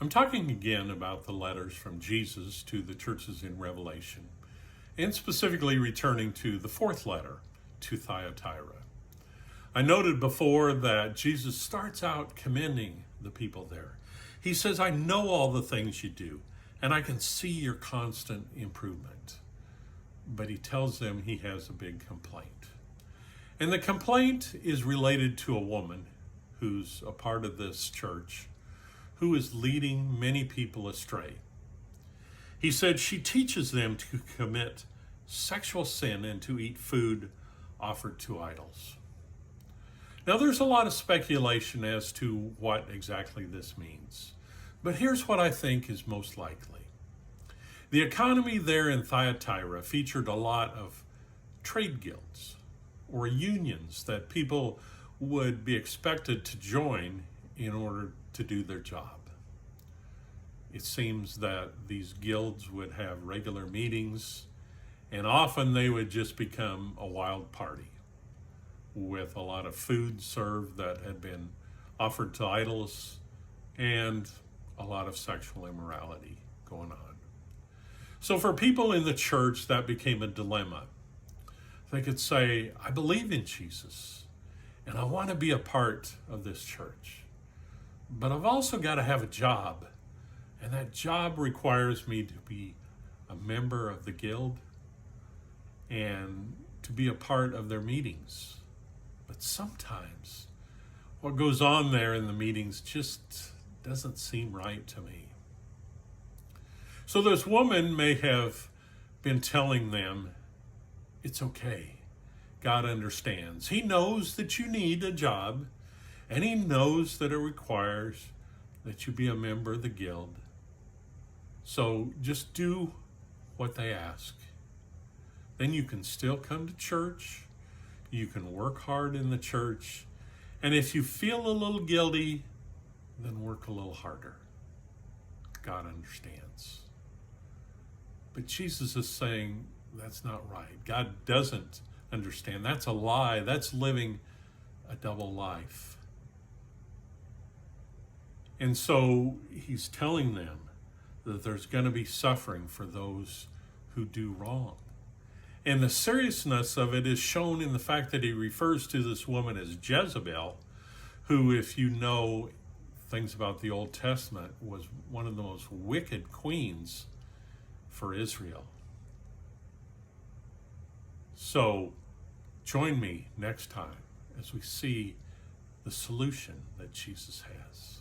I'm talking again about the letters from Jesus to the churches in Revelation, and specifically returning to the fourth letter to Thyatira. I noted before that Jesus starts out commending the people there. He says, I know all the things you do, and I can see your constant improvement. But he tells them he has a big complaint. And the complaint is related to a woman who's a part of this church who is leading many people astray. He said she teaches them to commit sexual sin and to eat food offered to idols. Now, there's a lot of speculation as to what exactly this means, but here's what I think is most likely. The economy there in Thyatira featured a lot of trade guilds or unions that people would be expected to join in order to do their job. It seems that these guilds would have regular meetings, and often they would just become a wild party with a lot of food served that had been offered to idols and a lot of sexual immorality going on. So for people in the church, that became a dilemma. They could say, I believe in Jesus, and I want to be a part of this church. But I've also got to have a job, and that job requires me to be a member of the guild and to be a part of their meetings. But sometimes what goes on there in the meetings just doesn't seem right to me. So this woman may have been telling them, it's okay. God understands. He knows that you need a job, and he knows that it requires that you be a member of the guild. So just do what they ask. Then you can still come to church. You can work hard in the church. And if you feel a little guilty, then work a little harder. God understands. But Jesus is saying that's not right. God doesn't understand. That's a lie. That's living a double life. And so he's telling them that there's going to be suffering for those who do wrong. And the seriousness of it is shown in the fact that he refers to this woman as Jezebel, who, if you know things about the Old Testament, was one of the most wicked queens for Israel. So join me next time as we see the solution that Jesus has.